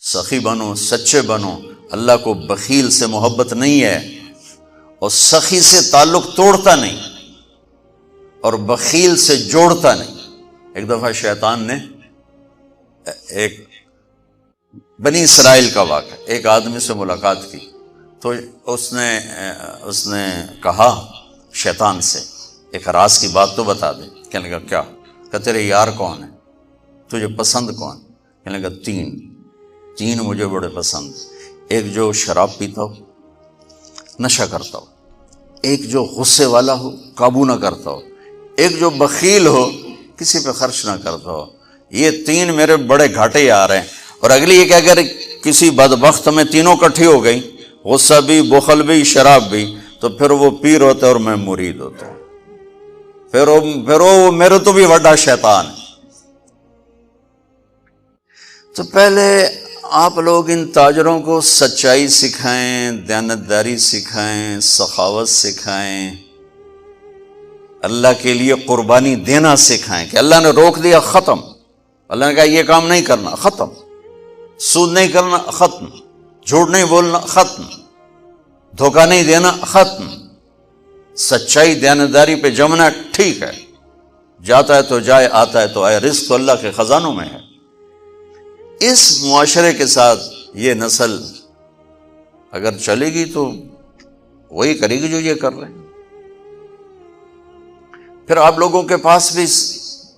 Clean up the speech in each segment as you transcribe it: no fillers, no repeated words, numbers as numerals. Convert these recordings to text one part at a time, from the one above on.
سخی بنو، سچے بنو. اللہ کو بخیل سے محبت نہیں ہے اور سخی سے تعلق توڑتا نہیں اور بخیل سے جوڑتا نہیں. ایک دفعہ شیطان نے ایک بنی اسرائیل کا واقعہ، ایک آدمی سے ملاقات کی تو اس نے کہا شیطان سے ایک راز کی بات تو بتا دے. کہنے لگا کیا؟ کہ تیرے یار کون ہے، تجھے پسند کون؟ کہنے لگا تین مجھے بڑے پسند. ایک جو شراب پیتا ہو، نشہ کرتا ہو، ایک جو غصے والا ہو، قابو نہ کرتا ہو، ایک جو بخیل ہو، کسی پہ خرچ نہ کرتا ہو. یہ تین میرے بڑے گھاٹے آ رہے ہیں. اور اگلی یہ کہ اگر کسی بدبخت میں تینوں کٹھی ہو گئی، غصہ بھی، بخل بھی، شراب بھی، تو پھر وہ پیر ہوتا ہے اور میں مرید ہوتا ہوں. پھر وہ میرے تو بھی بڑا شیطان ہے. تو پہلے آپ لوگ ان تاجروں کو سچائی سکھائیں، دیانتداری سکھائیں، سخاوت سکھائیں، اللہ کے لیے قربانی دینا سکھائیں. کہ اللہ نے روک دیا، ختم. اللہ نے کہا یہ کام نہیں کرنا، ختم. سود نہیں کرنا، ختم. جھوٹ نہیں بولنا، ختم. دھوکہ نہیں دینا، ختم. سچائی دیانتداری پہ جمنا ٹھیک ہے، جاتا ہے تو جائے، آتا ہے تو آئے. رزق تو اللہ کے خزانوں میں ہے. اس معاشرے کے ساتھ یہ نسل اگر چلے گی تو وہی کرے گی جو یہ کر رہے ہیں. پھر آپ لوگوں کے پاس بھی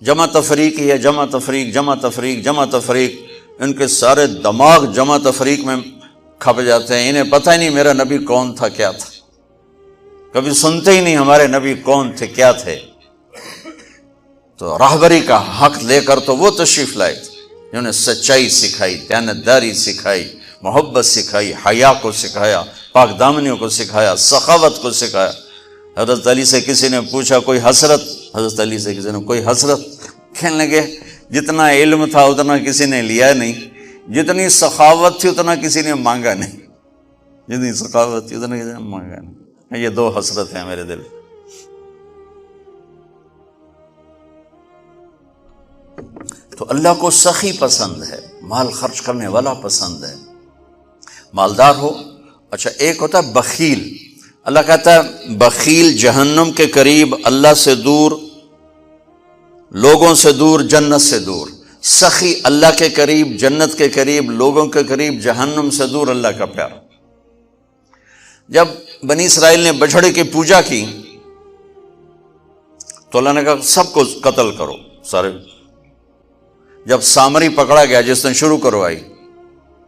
جمع تفریق ہی ہے، جمع تفریق، جمع تفریق، جمع تفریق. ان کے سارے دماغ جمع تفریق میں کھپ جاتے ہیں. انہیں پتہ ہی نہیں میرا نبی کون تھا، کیا تھا. کبھی سنتے ہی نہیں ہمارے نبی کون تھے، کیا تھے. تو راہبری کا حق لے کر تو وہ تشریف لائے تھے جنہوں نے سچائی سکھائی، دیانتداری سکھائی، محبت سکھائی، حیا کو سکھایا، پاک دامنیوں کو سکھایا، سخاوت کو سکھایا. حضرت علی سے کسی نے پوچھا کوئی حسرت، حضرت علی سے کسی نے کوئی حسرت. کہنے لگے جتنا علم تھا اتنا کسی نے لیا نہیں، جتنی سخاوت تھی اتنا کسی نے مانگا نہیں، جتنی سخاوت تھی اتنا کسی نے مانگا نہیں. یہ دو حسرت ہیں میرے دل. تو اللہ کو سخی پسند ہے، مال خرچ کرنے والا پسند ہے، مالدار ہو. اچھا ایک ہوتا ہے بخیل. اللہ کہتا ہے بخیل جہنم کے قریب، اللہ سے دور، لوگوں سے دور، جنت سے دور. سخی اللہ کے قریب، جنت کے قریب، لوگوں کے قریب، جہنم سے دور، اللہ کا پیار. جب بنی اسرائیل نے بچھڑے کی پوجا کی تو اللہ نے کہا سب کو قتل کرو، سارے. جب سامری پکڑا گیا جس نے شروع کروائی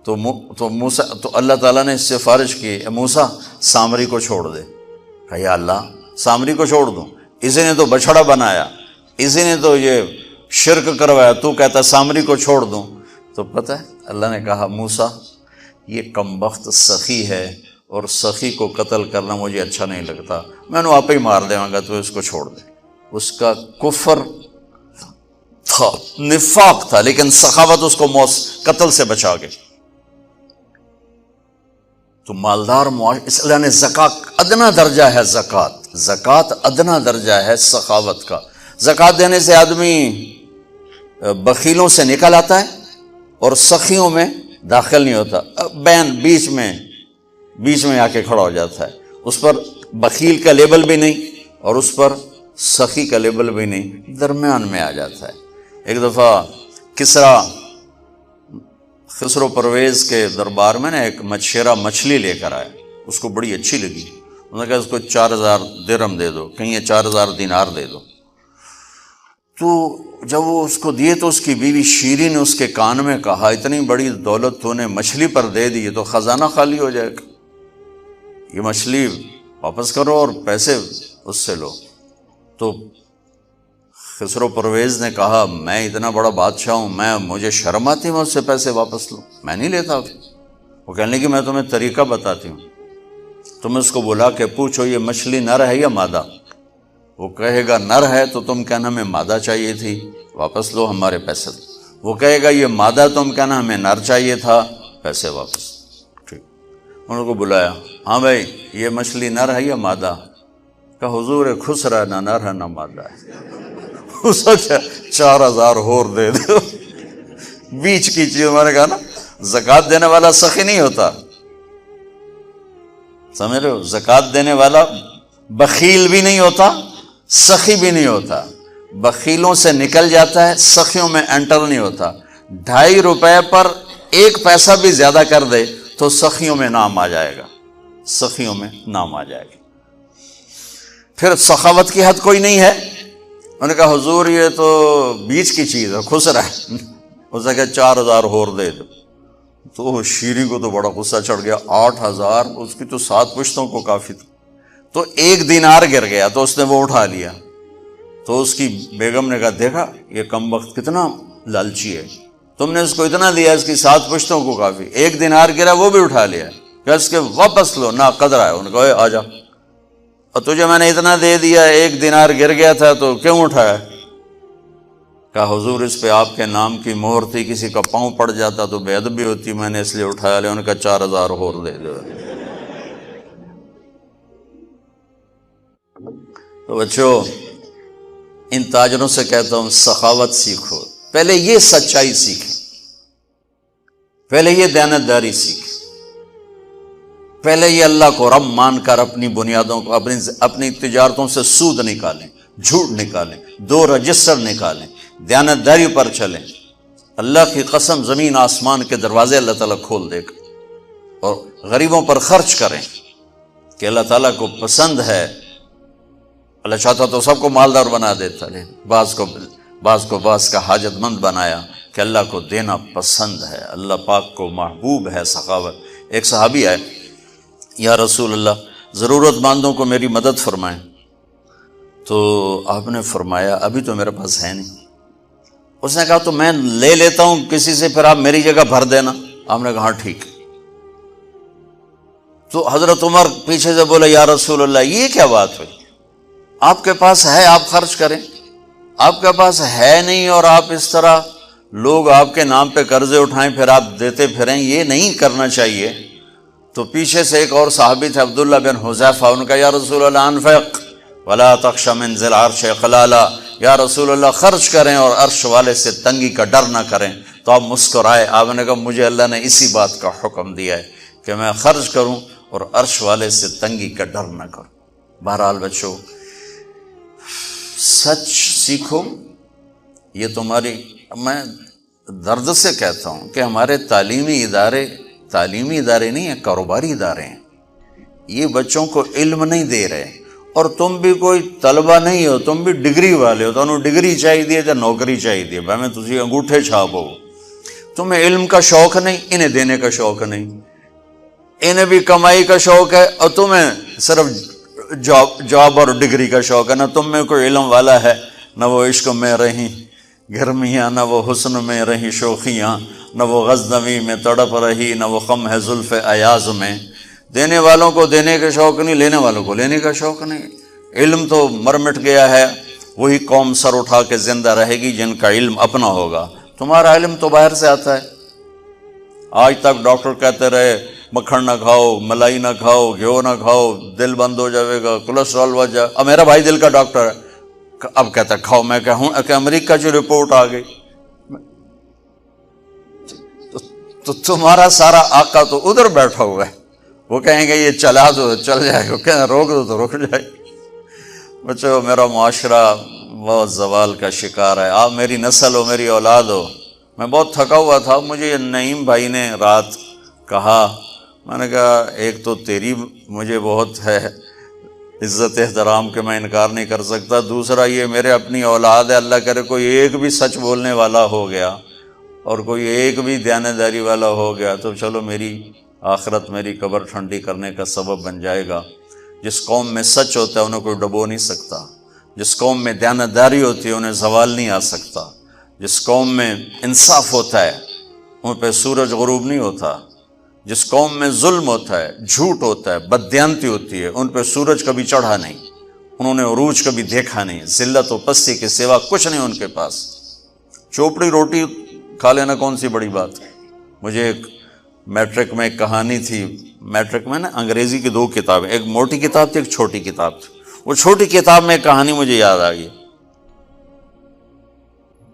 تو موسیٰ، تو اللہ تعالیٰ نے سفارش کی موسیٰ سامری کو چھوڑ دے. کہا یا اللہ سامری کو چھوڑ دوں؟ اسی نے تو بچھڑا بنایا، اسی نے تو یہ شرک کروایا، تو کہتا سامری کو چھوڑ دوں؟ تو پتہ ہے اللہ نے کہا موسیٰ یہ کمبخت سخی ہے اور سخی کو قتل کرنا مجھے اچھا نہیں لگتا، میں نے آپ ہی مار دے گا، تو اس کو چھوڑ دے. اس کا کفر تھا، نفاق تھا، لیکن سخاوت اس کو قتل سے بچا گئی. تو مالدار اس اللہ نے زکوٰۃ ادنا درجہ ہے، زکوٰۃ ادنا درجہ ہے سخاوت کا. زکوٰۃ دینے سے آدمی بخیلوں سے نکل آتا ہے اور سخیوں میں داخل نہیں ہوتا، بین بیچ میں آ کے کھڑا ہو جاتا ہے. اس پر بخیل کا لیبل بھی نہیں اور اس پر سخی کا لیبل بھی نہیں، درمیان میں آ جاتا ہے. ایک دفعہ خسرو پرویز کے دربار میں ایک مچھیرا مچھلی لے کر آیا، اس کو بڑی اچھی لگی. انہوں نے کہا اس کو 4000 درہم دے دو، کہیں 4000 دینار دے دو. تو جب وہ اس کو دیے تو اس کی بیوی شیری نے اس کے کان میں کہا اتنی بڑی دولت تو نے مچھلی پر دے دی، تو خزانہ خالی ہو جائے گا، یہ مچھلی واپس کرو اور پیسے اس سے لو. تو خسرو پرویز نے کہا میں اتنا بڑا بادشاہ ہوں، مجھے شرم آتی میں اس سے پیسے واپس لوں، میں نہیں لیتا. وہ کہنے لگی میں تمہیں طریقہ بتاتی ہوں، تم اس کو بلا کے پوچھو یہ مچھلی نر ہے یا مادہ. وہ کہے گا نر ہے تو تم کہنا ہمیں مادہ چاہیے تھی، واپس لو ہمارے پیسے. وہ کہے گا یہ مادہ، تم کہنا ہمیں نر چاہیے تھا، پیسے واپس. ٹھیک، انہوں کو بلایا، ہاں بھائی یہ مچھلی نر ہے یا مادہ؟ کہ حضور خسرا نہ نر ہے نہ مادہ ہے، اس کو 4000 اور دے دو، بیچ کی چیز۔ میں نے کہا نا زکوٰۃ دینے والا سخی نہیں ہوتا، سمجھ رہے ہو؟ زکوٰۃ دینے والا بخیل بھی نہیں ہوتا، سخی بھی نہیں ہوتا، بخیلوں سے نکل جاتا ہے، سخیوں میں انٹر نہیں ہوتا۔ 2.5 روپے پر 1 پیسہ بھی زیادہ کر دے تو سخیوں میں نام آ جائے گا، سخیوں میں نام آ جائے گا۔ پھر سخاوت کی حد کوئی نہیں ہے۔ انہوں نے کہا حضور یہ تو بیچ کی چیز ہے، خسرا ہے۔ اس نے کہا 4000 اور دے دو۔ تو شیریں کو تو بڑا غصہ چڑھ گیا، 8000 اس کی تو 7 پشتوں کو کافی تھا۔ تو 1 دینار گر گیا تو اس نے وہ اٹھا لیا۔ تو اس کی بیگم نے کہا دیکھا یہ کم وقت کتنا لالچی ہے، تم نے اس کو اتنا دیا، اس کی 7 پشتوں کو کافی، 1 دینار گرا وہ بھی اٹھا لیا، کہ اس کے واپس لو، نہ قدر ہے۔ انہوں نے کہا آ جا، اور تجھے میں نے اتنا دے دیا، 1 دینار گر گیا تھا تو کیوں اٹھایا؟ کہا حضور اس پہ آپ کے نام کی مہر تھی، کسی کا پاؤں پڑ جاتا تو بے ادبی ہوتی، میں نے اس لیے اٹھایا لیا۔ انہوں نے کہا 4000 اور دے دو۔ تو بچوں ان تاجروں سے کہتا ہوں سخاوت سیکھو، پہلے یہ سچائی سیکھیں، پہلے یہ دیانتداری سیکھیں، پہلے یہ اللہ کو رب مان کر اپنی بنیادوں کو، اپنی تجارتوں سے سود نکالیں، جھوٹ نکالیں، 2 رجسٹر نکالیں، دیانتداری پر چلیں۔ اللہ کی قسم زمین آسمان کے دروازے اللہ تعالیٰ کھول دے گا، اور غریبوں پر خرچ کریں کہ اللہ تعالیٰ کو پسند ہے۔ اللہ چاہتا تو سب کو مالدار بنا دیتا، لیکن بعض کو بعض کا حاجت مند بنایا کہ اللہ کو دینا پسند ہے، اللہ پاک کو محبوب ہے سخاوت۔ ایک صحابی آئے، یا رسول اللہ ضرورت مندوں کو میری مدد فرمائیں۔ تو آپ نے فرمایا ابھی تو میرے پاس ہے نہیں۔ اس نے کہا تو میں لے لیتا ہوں کسی سے، پھر آپ میری جگہ بھر دینا۔ آپ نے کہا ہاں ٹھیک۔ تو حضرت عمر پیچھے سے بولے یا رسول اللہ یہ کیا بات ہوئی، آپ کے پاس ہے آپ خرچ کریں، آپ کے پاس ہے نہیں اور آپ اس طرح لوگ آپ کے نام پہ قرضے اٹھائیں پھر آپ دیتے پھریں، یہ نہیں کرنا چاہیے۔ تو پیچھے سے ایک اور صحابی تھے عبداللہ بن حذیفہ، ان کا یا رسول اللہ انفق ولا تخش من ذی العرش خلالا، یا رسول اللہ خرچ کریں اور عرش والے سے تنگی کا ڈر نہ کریں۔ تو آپ مسکرائے، آپ نے کہا مجھے اللہ نے اسی بات کا حکم دیا ہے کہ میں خرچ کروں اور عرش والے سے تنگی کا ڈر نہ کروں۔ بہرحال بچوں سچ سیکھو، یہ تمہاری، میں درد سے کہتا ہوں کہ ہمارے تعلیمی ادارے نہیں ہیں، کاروباری ادارے ہیں۔ یہ بچوں کو علم نہیں دے رہے، اور تم بھی کوئی طلبہ نہیں ہو، تم بھی ڈگری والے ہو، تمہیں ڈگری چاہیے یا نوکری چاہیے، میں تجھے انگوٹھے چھاپ ہو۔ تمہیں علم کا شوق نہیں، انہیں دینے کا شوق نہیں، انہیں بھی کمائی کا شوق ہے اور تمہیں صرف جاب اور ڈگری کا شوق ہے۔ نہ تم میں کوئی علم والا ہے، نہ وہ عشق میں رہیں گرمیاں، نہ وہ حسن میں رہیں شوخیاں، نہ وہ غزنوی میں تڑپ رہی، نہ وہ خم ہے زلف ایاز میں۔ دینے والوں کو دینے کا شوق نہیں، لینے والوں کو لینے کا شوق نہیں۔ علم تو مر مٹ گیا ہے، وہی قوم سر اٹھا کے زندہ رہے گی جن کا علم اپنا ہوگا۔ تمہارا علم تو باہر سے آتا ہے۔ آج تک ڈاکٹر کہتے رہے مکھن نہ کھاؤ، ملائی نہ کھاؤ، گھیو نہ کھاؤ، دل بند ہو جائے گا، کولیسٹرول بڑھ جائے۔ اب میرا بھائی دل کا ڈاکٹر ہے، اب کہتا ہے کھاؤ، میں کہوں کہ امریکہ کی رپورٹ آ گئی، تو تمہارا سارا آقا تو ادھر بیٹھا ہوا ہے، وہ کہیں گے یہ چلا دو چل جائے گا، کہیں روک دو تو رک جائے گا۔ بچوں میرا معاشرہ بہت زوال کا شکار ہے، آپ میری نسل ہو، میری اولاد ہو۔ میں بہت تھکا ہوا تھا، مجھے نعیم بھائی نے رات کہا، میں نے کہا ایک تو تیری مجھے بہت ہے عزت احترام کہ میں انکار نہیں کر سکتا، دوسرا یہ میرے اپنی اولاد ہے، اللہ کرے کوئی ایک بھی سچ بولنے والا ہو گیا اور کوئی ایک بھی دیانتداری والا ہو گیا تو چلو میری آخرت، میری قبر ٹھنڈی کرنے کا سبب بن جائے گا۔ جس قوم میں سچ ہوتا ہے انہیں کوئی ڈبو نہیں سکتا، جس قوم میں دیانتداری ہوتی ہے انہیں زوال نہیں آ سکتا، جس قوم میں انصاف ہوتا ہے ان پہ سورج غروب نہیں ہوتا، جس قوم میں ظلم ہوتا ہے، جھوٹ ہوتا ہے، بددیانتی ہوتی ہے، ان پہ سورج کبھی چڑھا نہیں، انہوں نے عروج کبھی دیکھا نہیں، ذلت و پستی کے سوا کچھ نہیں ان کے پاس۔ چوپڑی روٹی کھا لینا کون سی بڑی بات۔ مجھے ایک میٹرک میں ایک کہانی تھی، میٹرک میں نا انگریزی کی 2 کتابیں، ایک موٹی کتاب تھی ایک چھوٹی کتاب تھی، وہ چھوٹی کتاب میں ایک کہانی مجھے یاد آ گئی.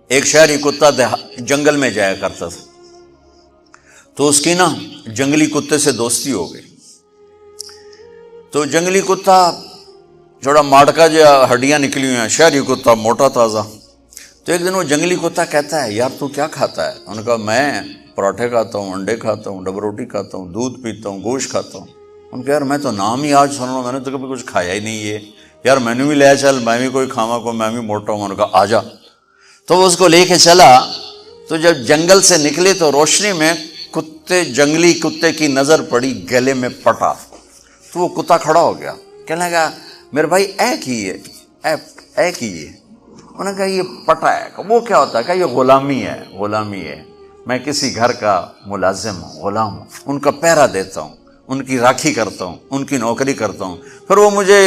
ایک شہری کتا جنگل میں جایا کرتا تھا، تو اس کی نا جنگلی کتے سے دوستی ہو گئی. تو جنگلی کتا تھوڑا ماڑکا جو ہڈیاں نکلی ہوئی ہیں، شہری کتا موٹا تازہ. تو ایک دن وہ جنگلی کتا کہتا ہے، یار تو کیا کھاتا ہے؟ انہوں نے کہا میں پراٹھے کھاتا ہوں، انڈے کھاتا ہوں، ڈبل روٹی کھاتا ہوں، دودھ پیتا ہوں، گوشت کھاتا ہوں. ان کا یار میں تو نام ہی آج سن رہا ہوں، میں نے تو کبھی کچھ کھایا ہی نہیں ہے. یار میں نے بھی لے چل، میں بھی کوئی کھاوا کو، میں بھی موٹا ہوں. انہوں نے کہا آ جا. تو وہ اس کو لے کے چلا. تو جب جنگل سے نکلے تو روشنی میں جنگلی کتے کی نظر پڑی گلے میں پٹا. تو وہ کتا کھڑا ہو گیا، کہنے لگا میرے بھائی اے کیے. انہوں نے کہا یہ پٹا ہے. وہ کیا ہوتا ہے؟ کہ یہ غلامی ہے. میں کسی گھر کا ملازم ہوں، غلام ہوں، ان کا پہرا دیتا ہوں، ان کی راکھی کرتا ہوں، ان کی نوکری کرتا ہوں، پھر وہ مجھے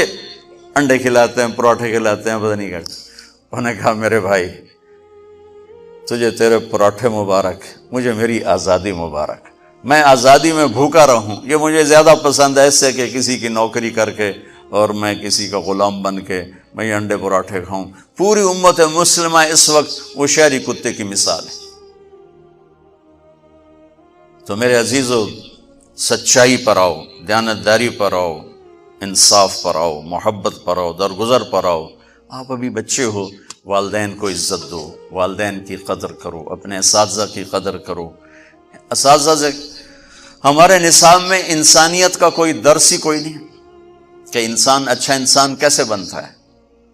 انڈے کھلاتے ہیں، پراٹھے کھلاتے ہیں، پتہ نہیں کیا. انہوں نے کہا میرے بھائی تجھے تیرے پراٹھے مبارک، مجھے میری آزادی مبارک. میں آزادی میں بھوکا رہوں، یہ مجھے زیادہ پسند ہے اس سے کہ کسی کی نوکری کر کے اور میں کسی کا غلام بن کے میں یہ انڈے پراٹھے کھاؤں. پوری امت مسلمہ اس وقت وہ شہری کتے کی مثال ہے. تو میرے عزیزو، سچائی پر آؤ، دیانتداری پر آؤ، انصاف پر آؤ، محبت پر آؤ، درگزر پر آؤ. آپ ابھی بچے ہو، والدین کو عزت دو، والدین کی قدر کرو، اپنے اساتذہ کی قدر کرو. اساتذہ سے ہمارے نصاب میں انسانیت کا کوئی درس ہی کوئی نہیں کہ انسان اچھا انسان کیسے بنتا ہے.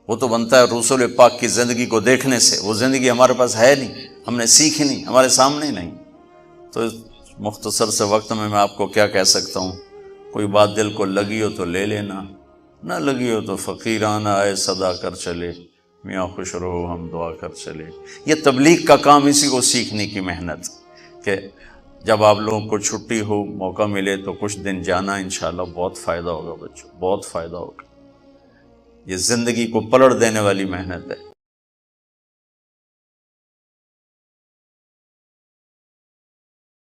وہ تو بنتا ہے رسول پاک کی زندگی کو دیکھنے سے. وہ زندگی ہمارے پاس ہے نہیں، ہم نے سیکھی نہیں، ہمارے سامنے نہیں. تو مختصر سے وقت میں آپ کو کیا کہہ سکتا ہوں. کوئی بات دل کو لگی ہو تو لے لینا، نہ لگی ہو تو فقیرانہ آئے صدا کر چلے، میاں خوش رہو ہم دعا کر چلے. یہ تبلیغ کا کام اسی کو سیکھنے کی محنت کہ جب آپ لوگوں کو چھٹی ہو، موقع ملے تو کچھ دن جانا، انشاءاللہ بہت فائدہ ہوگا بچوں، بہت فائدہ ہوگا. یہ زندگی کو پلٹ دینے والی محنت ہے.